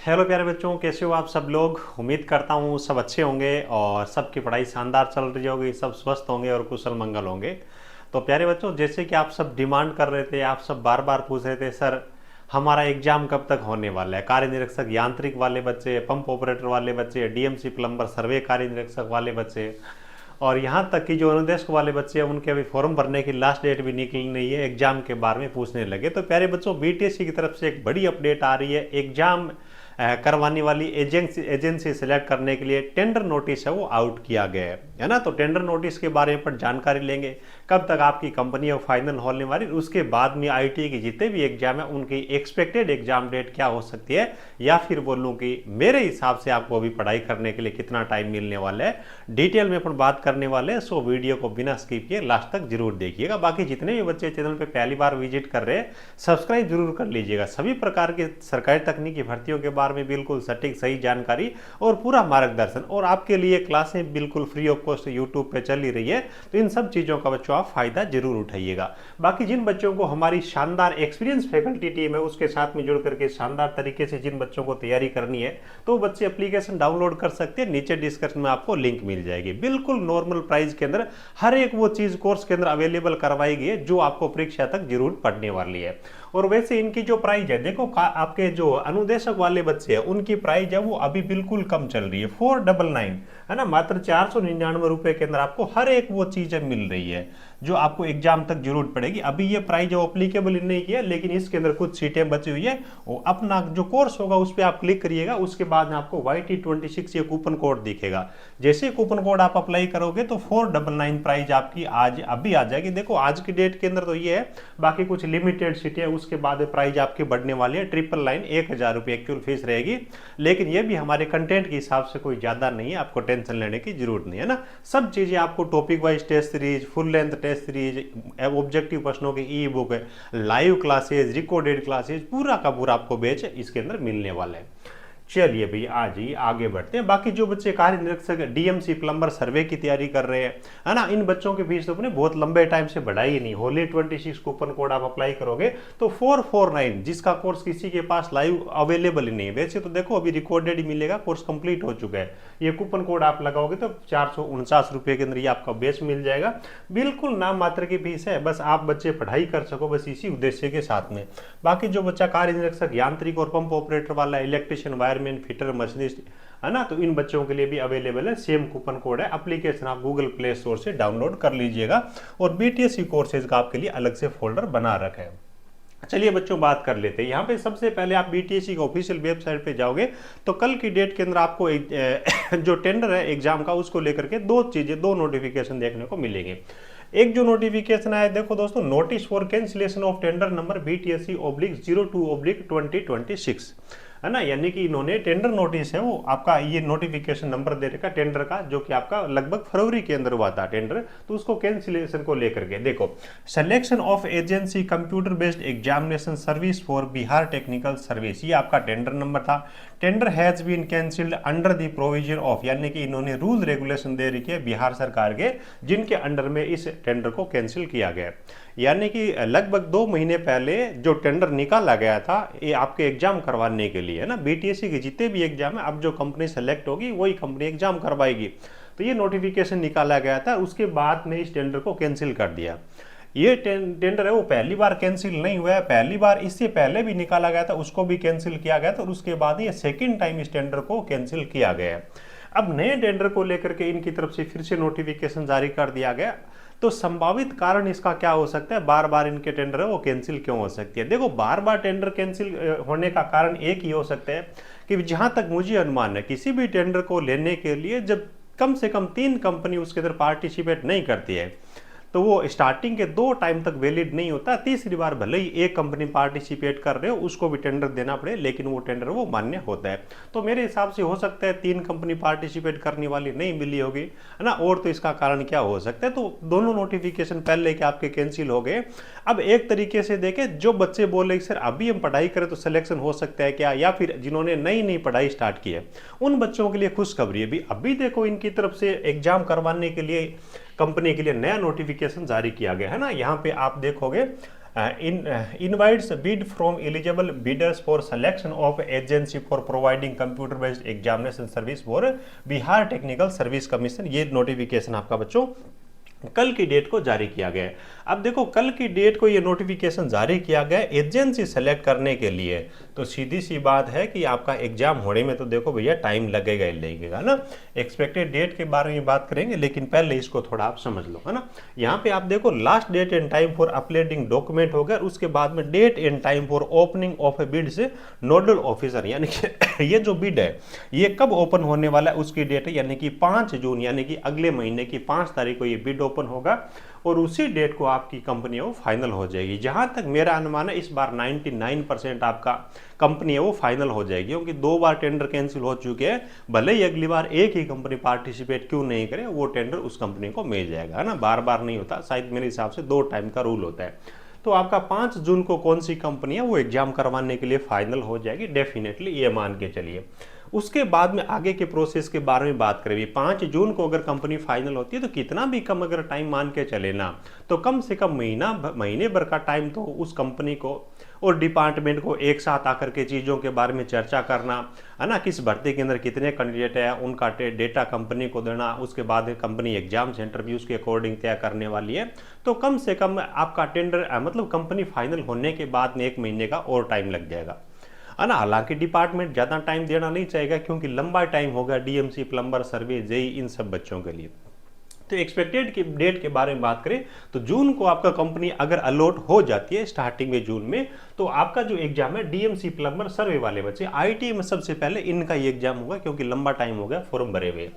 Hello प्यारे बच्चों, कैसे हो आप सब लोग। उम्मीद करता हूँ सब अच्छे होंगे और सबकी पढ़ाई शानदार चल रही होगी, सब स्वस्थ होंगे और कुशल मंगल होंगे। तो प्यारे बच्चों, जैसे कि आप सब डिमांड कर रहे थे, आप सब बार बार पूछ रहे थे सर हमारा एग्जाम कब तक होने वाला है। कार्य निरीक्षक यांत्रिक वाले बच्चे, पंप ऑपरेटर वाले बच्चे, डीएमसी प्लम्बर, सर्वे कार्य निरीक्षक वाले बच्चे और यहाँ तक कि जो अनुदेशक वाले बच्चे हैं उनके अभी फॉर्म भरने की लास्ट डेट भी निकली नहीं है, एग्जाम के बारे में पूछने लगे। तो प्यारे बच्चों, बीटीएससी की तरफ से एक बड़ी अपडेट आ रही है। एग्जाम करवाने वाली एजेंसी सेलेक्ट करने के लिए टेंडर नोटिस है वो आउट किया गया है ना। तो टेंडर नोटिस के बारे में पर जानकारी लेंगे, कब तक आपकी कंपनी है फाइनल होने वाली, उसके बाद में आईटी की जितने भी एग्जाम है उनकी एक्सपेक्टेड एग्जाम डेट क्या हो सकती है, या फिर बोलूँ कि मेरे हिसाब से आपको अभी पढ़ाई करने के लिए कितना टाइम मिलने वाला है, डिटेल में अपन बात करने वाले हैं। सो वीडियो को बिना स्किप किए लास्ट तक जरूर देखिएगा। बाकी जितने भी बच्चे चैनल पे पहली बार विजिट कर रहे हैं सब्सक्राइब जरूर कर लीजिएगा। सभी प्रकार के सरकारी तकनीकी भर्तियों के बारे में बिल्कुल सटीक सही जानकारी और पूरा मार्गदर्शन, और आपके लिए क्लासें बिल्कुल फ्री ऑफ कॉस्ट यूट्यूब पे चल ही रही है। तो इन सब चीजों का बच्चों आप फायदा जरूर उठाइएगा। बाकी जिन बच्चों को हमारी शानदार एक्सपीरियंस फैकल्टी टीम है उसके साथ में जुड़ करके शानदार तरीके से जिन बच्चों को तैयारी करनी है तो बच्चे एप्लीकेशन डाउनलोड कर सकते हैं। नीचे डिस्क्रिप्शन में आपको लिंक मिल जाएगी। बिल्कुल नॉर्मल प्राइस के अंदर हर एक वो चीज कोर्स के अंदर अवेलेबल करवाई गई है जो आपको परीक्षा तक जरूर पढ़ने वाली है। और वैसे इनकी जो प्राइस है, देखो आपके जो अनुदेशक वाले बच्चे हैं उनकी प्राइस है वो अभी बिल्कुल कम चल रही है, 499 है ना। मात्र 499 रुपए के अंदर आपको हर एक वो चीजें मिल रही है जो आपको एग्जाम तक जरूरत पड़ेगी। अभी ये प्राइस जो अप्लीकेबल नहीं किया, लेकिन इसके अंदर कुछ सीटें बची हुई है। अपना जो कोर्स होगा उस पर आप क्लिक करिएगा, उसके बाद में आपको YT26 ये कूपन कोड दिखेगा। जैसे कूपन कोड आप अप्लाई करोगे तो 499 प्राइस आपकी आज अभी आ जाएगी। देखो आज की डेट के अंदर तो ये है, बाकी कुछ लिमिटेड सीटें उसके बाद प्राइस आपकी बढ़ने वाली है। 999 1000 रुपये एक्चुअल फीस रहेगी, लेकिन ये भी हमारे कंटेंट के हिसाब से कोई ज्यादा नहीं है, आपको टेंशन लेने की जरूरत नहीं है ना। सब चीजें आपको topic wise test series, full length test series, objective प्रश्नों की ई बुक है, लाइव क्लासेज, रिकॉर्डेड क्लासेज, पूरा का पूरा आपको बैच इसके अंदर मिलने वाला है। चलिए भैया आज ही आगे बढ़ते हैं। बाकी जो बच्चे कार्य निरीक्षक, डीएमसी प्लम्बर, सर्वे की तैयारी कर रहे हैं है ना, इन बच्चों की फीस तो अपने बहुत लंबे टाइम से बढ़ाई ही नहीं। होली 26 कूपन कोड आप अप्लाई करोगे तो 449, जिसका कोर्स किसी के पास लाइव अवेलेबल ही नहीं है। वैसे तो देखो अभी रिकॉर्डेड ही मिलेगा, कोर्स कंप्लीट हो चुका है। ये कूपन कोड आप लगाओगे तो 449 रुपये के अंदर ये आपका बेच मिल जाएगा। बिल्कुल नाम मात्र की फीस है, बस आप बच्चे पढ़ाई कर सको, बस इसी उद्देश्य के साथ में। बाकी जो बच्चा कार्य निरीक्षक, यांत्रिक और पंप ऑपरेटर वाला, इलेक्ट्रिशियन, वायरमैन, फिटर, मशीनिस्ट है ना, तो इन बच्चों के लिए भी अवेलेबल है। सेम कूपन कोड है। एप्लीकेशन आप गूगल प्ले स्टोर से डाउनलोड कर लीजिएगा और बीटीएससी कोर्सेज का आपके लिए अलग से फोल्डर बना रखा है। चलिए बच्चों बात कर लेते हैं। यहाँ पे सबसे पहले आप बीटीएससी का ऑफिशियल वेबसाइट पे जाओगे तो कल की डेट के अंदर आपको जो टेंडर है एग्जाम का उसको लेकर के दो नोटिफिकेशन देखने को मिलेंगे। एक जो नोटिफिकेशन आया, देखो दोस्तों, notice for cancellation of tender number BTSC/02/2026 है ना, यानी कि इन्होंने टेंडर नोटिस है वो आपका ये नोटिफिकेशन नंबर दे रखा टेंडर का, जो कि आपका लगभग फरवरी के अंदर हुआ था टेंडर, तो उसको कैंसिलेशन को लेकर के देखो, selection of agency computer based examination service for Bihar technical service, ये आपका टेंडर नंबर था। Tender has been cancelled under the provision of, यानी कि इन्होंने रूल रेगुलेशन दे रखी है बिहार सरकार के, जिनके अंडर में इस टेंडर को कैंसिल किया गया। यानी कि लगभग 2 महीने पहले जो टेंडर निकाला गया था ये आपके एग्जाम करवाने के लिए है ना, बीटीएससी के जितने भी एग्जाम है अब जो कंपनी सेलेक्ट होगी वही कंपनी एग्जाम करवाएगी। तो ये नोटिफिकेशन निकाला गया था, उसके बाद में इस टेंडर को कैंसिल कर दिया। ये टेंडर है वो पहली बार कैंसिल नहीं हुआ है, पहली बार इससे पहले भी निकाला गया था उसको भी कैंसिल किया गया था, और उसके बाद ये सेकेंड टाइम इस टेंडर को कैंसिल किया गया। अब नए टेंडर को लेकर के इनकी तरफ से फिर से नोटिफिकेशन जारी कर दिया गया। तो संभावित कारण इसका क्या हो सकता है, बार बार इनके टेंडर है वो कैंसिल क्यों हो सकती है। देखो बार बार टेंडर कैंसिल होने का कारण एक ही हो सकता है कि जहां तक मुझे अनुमान है, किसी भी टेंडर को लेने के लिए जब कम से कम 3 कंपनी उसके अंदर पार्टिसिपेट नहीं करती है तो वो स्टार्टिंग के 2 टाइम तक वैलिड नहीं होता। तीसरी बार भले ही एक कंपनी पार्टिसिपेट कर रहे हो उसको भी टेंडर देना पड़े, लेकिन वो टेंडर वो मान्य होता है। तो मेरे हिसाब से हो सकता है 3 कंपनी पार्टिसिपेट करने वाली नहीं मिली होगी है ना, और तो इसका कारण क्या हो सकता है। तो दोनों नोटिफिकेशन पहले के आपके कैंसिल हो गए। अब एक तरीके से देखें, जो बच्चे बोले सर अभी हम पढ़ाई करें तो सिलेक्शन हो सकता है क्या, या फिर जिन्होंने नई पढ़ाई स्टार्ट की है उन बच्चों के लिए खुशखबरी है भी, अभी देखो इनकी तरफ से एग्जाम करवाने के लिए कंपनी के लिए नया नोटिफिकेशन जारी किया गया है ना। यहाँ पे आप देखोगे invites bid from eligible bidders for selection of agency for providing computer based examination service for Bihar technical service commission. ये नोटिफिकेशन आपका बच्चों कल की डेट को जारी किया गया है। अब देखो कल की डेट को ये नोटिफिकेशन जारी किया गया एजेंसी सेलेक्ट करने के लिए, तो सीधी सी बात है कि आपका एग्जाम होने में तो देखो भैया टाइम लगेगा ही लगेगा ना। एक्सपेक्टेड डेट के बारे में बात करेंगे, लेकिन पहले इसको थोड़ा आप समझ लो, है ना। यहाँ पे आप देखो last date and time for uploading document हो गया, उसके बाद में date and time for opening of a bid से नोडल ऑफिसर, यानी कि ये जो बिड है ये कब ओपन होने वाला है उसकी डेट है, यानी कि 5 जून, यानी कि अगले महीने की 5 तारीख को ये बिड ओपन होगा और उसी डेट को आपकी कंपनी है वो फाइनल हो जाएगी। जहां तक मेरा अनुमान है इस बार 99% आपका कंपनी है वो फाइनल हो जाएगी, क्योंकि 2 बार टेंडर कैंसिल हो चुके हैं। भले ही अगली बार एक ही कंपनी पार्टिसिपेट क्यों नहीं करे, वो टेंडर उस कंपनी को मिल जाएगा, है ना। बार बार नहीं होता, शायद मेरे हिसाब से 2 टाइम का रूल होता है। तो आपका 5 जून को कौन सी कंपनी है वो एग्जाम करवाने के लिए फाइनल हो जाएगी, डेफिनेटली ये मान के चलिए। उसके बाद में आगे के प्रोसेस के बारे में बात करें, 5 जून को अगर कंपनी फाइनल होती है तो कितना भी कम अगर टाइम मान के चले ना, तो कम से कम महीने भर का टाइम तो उस कंपनी को और डिपार्टमेंट को एक साथ आकर के चीज़ों के बारे में चर्चा करना, है ना। किस भर्ती के अंदर कितने कैंडिडेट है उनका डेटा कंपनी को देना, उसके बाद कंपनी एग्जाम सेंटर भी उसके अकॉर्डिंग तय करने वाली है। तो कम से कम आपका टेंडर मतलब कंपनी फाइनल होने के बाद में 1 महीने का और टाइम लग जाएगा, है ना। हालांकि डिपार्टमेंट ज़्यादा टाइम देना नहीं चाहेगा, क्योंकि लंबा टाइम होगा डीएमसी, प्लम्बर, सर्वे, जेई, इन सब बच्चों के लिए। तो एक्सपेक्टेड की डेट के बारे में बात करें तो जून को आपका कंपनी अगर अलॉट हो जाती है स्टार्टिंग में जून में, तो आपका जो एग्जाम है डीएमसी, प्लम्बर, सर्वे वाले बच्चे, आईटी में सबसे पहले इनका ये एग्जाम होगा, क्योंकि लंबा टाइम हो गया फॉर्म भरे हुए।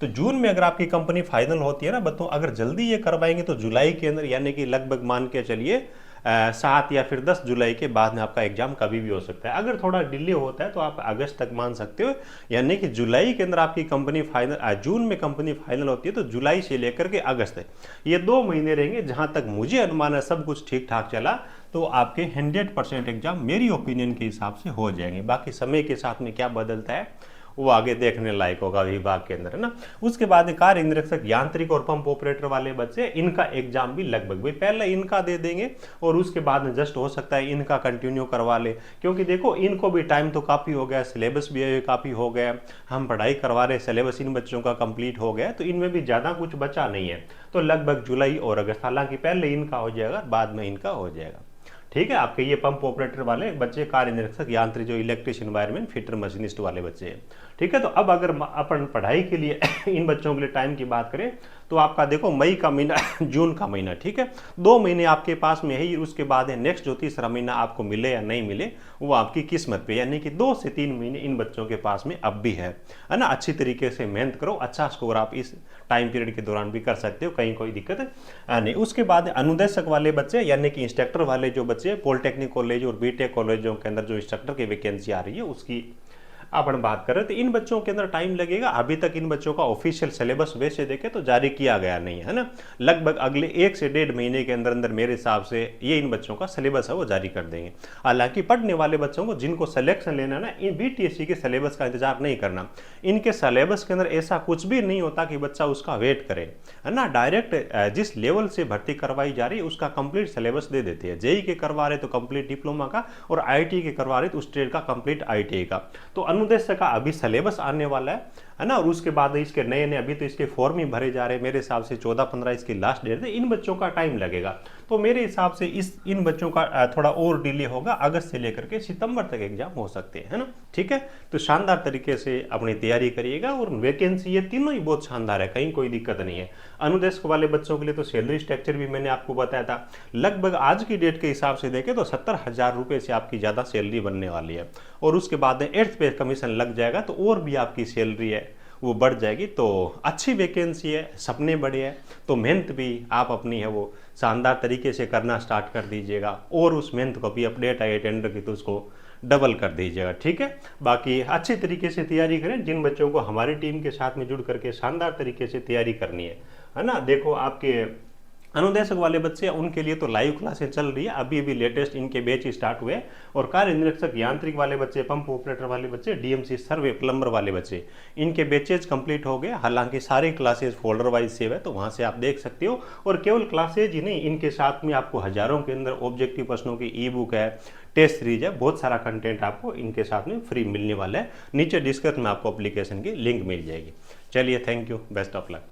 तो जून में अगर आपकी कंपनी फाइनल होती है ना बच्चों, अगर जल्दी ये करवाएंगे तो जुलाई के अंदर, यानी कि लगभग मान के चलिए 7 या फिर 10 जुलाई के बाद में आपका एग्जाम कभी भी हो सकता है। अगर थोड़ा डिले होता है तो आप अगस्त तक मान सकते हो, यानी कि जुलाई के अंदर आपकी कंपनी फाइनल, जून में कंपनी फाइनल होती है तो जुलाई से लेकर के अगस्त तक ये 2 महीने रहेंगे। जहां तक मुझे अनुमान है सब कुछ ठीक ठाक चला तो आपके 100% एग्जाम मेरी ओपिनियन के हिसाब से हो जाएंगे। बाकी समय के साथ में क्या बदलता है वो आगे देखने लायक होगा विभाग के अंदर, है ना। उसके बाद कार्य निरीक्षक, यांत्रिक और पंप ऑपरेटर वाले बच्चे, इनका एग्जाम भी लगभग भाई पहले इनका दे देंगे और उसके बाद में जस्ट हो सकता है इनका कंटिन्यू करवा ले, क्योंकि देखो इनको भी टाइम तो काफ़ी हो गया, सिलेबस भी काफ़ी हो गया, हम पढ़ाई करवा रहे, सिलेबस इन बच्चों का कंप्लीट हो गया, तो इनमें भी ज़्यादा कुछ बचा नहीं है। तो लगभग जुलाई और अगस्त, हालांकि पहले इनका हो जाएगा बाद में इनका हो जाएगा, ठीक है। आपके ये पंप ऑपरेटर वाले बच्चे, कार्य निरीक्षक, यांत्रिक, जो इलेक्ट्रिशियन, वायरमैन, फिटर, मशीनिस्ट वाले बच्चे हैं, ठीक है। तो अब अगर अपन पढ़ाई के लिए इन बच्चों के लिए टाइम की बात करें तो आपका देखो मई का महीना जून का महीना, ठीक है, 2 महीने आपके पास में है ही। उसके बाद है नेक्स्ट जो तीसरा महीना आपको मिले या नहीं मिले वो आपकी किस्मत पे, यानी कि 2 से 3 महीने इन बच्चों के पास में अब भी है ना। अच्छी तरीके से मेहनत करो, अच्छा स्कोर आप इस टाइम पीरियड के दौरान भी कर सकते हो, कहीं कोई दिक्कत नहीं। उसके बाद अनुदेशक वाले बच्चे, यानी कि इंस्ट्रक्टर वाले जो बच्चे पॉलिटेक्निक कॉलेज और बीटेक कॉलेजों के अंदर जो इंस्ट्रक्टर की वैकेंसी आ रही है उसकी अपन बात कर रहे थे। इन बच्चों के अंदर टाइम लगेगा, अभी तक इन बच्चों का ऑफिशियल सिलेबस वैसे देखे तो जारी किया गया नहीं है ना। लगभग अगले 1 से 1.5 महीने के अंदर अंदर मेरे हिसाब से ये इन बच्चों का सिलेबस है वो जारी कर देंगे। हालांकि पढ़ने वाले बच्चों को जिनको सिलेक्शन लेना ना, इन बीटीएससी के सिलेबस का इंतजार नहीं करना। इनके सिलेबस के अंदर ऐसा कुछ भी नहीं होता कि बच्चा उसका वेट करे, है ना। डायरेक्ट जिस लेवल से भर्ती करवाई जा रही है उसका कंप्लीट सिलेबस दे देते हैं। जेई के करवा रहे तो कंप्लीट डिप्लोमा का, और आईटी के करवा रहे तो उस ट्रेड का कंप्लीट आईटीआई का। तो अनुदेशक का अभी सिलेबस आने वाला है ना। और उसके बाद इसके नए नए अभी तो इसके फॉर्म ही भरे जा रहे हैं, मेरे हिसाब से 14-15 इसकी लास्ट डेट है। इन बच्चों का टाइम लगेगा, तो मेरे हिसाब से इन बच्चों का थोड़ा और डिले होगा, अगस्त से लेकर के सितंबर तक एग्जाम हो सकते हैं, है ना, ठीक है। तो शानदार तरीके से अपनी तैयारी करिएगा, और वैकेंसी ये तीनों ही बहुत शानदार है, कहीं कोई दिक्कत नहीं है। अनुदेशक वाले बच्चों के लिए तो सैलरी स्ट्रक्चर भी मैंने आपको बताया था, लगभग आज की डेट के हिसाब से देखें तो 70,000 रुपये से आपकी ज़्यादा सैलरी बनने वाली है। और उसके बाद में 8th पे कमीशन लग जाएगा तो और भी आपकी सैलरी है वो बढ़ जाएगी। तो अच्छी वैकेंसी है, सपने बड़े हैं, तो मेहनत भी आप अपनी है वो शानदार तरीके से करना स्टार्ट कर दीजिएगा, और उस मेहनत को भी अपडेट आए टेंडर की तो उसको डबल कर दीजिएगा, ठीक है। बाकी अच्छी तरीके से तैयारी करें। जिन बच्चों को हमारी टीम के साथ में जुड़ करके शानदार तरीके से तैयारी करनी है ना, देखो आपके अनुदेशक वाले बच्चे उनके लिए तो लाइव क्लासें चल रही है, अभी अभी लेटेस्ट इनके बैच स्टार्ट हुए। और कार्य निरीक्षक यांत्रिक वाले बच्चे, पंप ऑपरेटर वाले बच्चे, डीएमसी सर्वे प्लम्बर वाले बच्चे, इनके बैचेज कंप्लीट हो गए। हालांकि सारे क्लासेज फोल्डर वाइज सेव है, तो वहां से आप देख सकते हो। और केवल क्लासेज ही नहीं, इनके साथ में आपको हजारों के अंदर ऑब्जेक्टिव प्रश्नों की ई बुक है, टेस्ट सीरीज है, बहुत सारा कंटेंट आपको इनके साथ में फ्री मिलने वाला है। नीचे डिस्क्रिप्शन में आपको एप्लीकेशन की लिंक मिल जाएगी। चलिए, thank you, best of luck.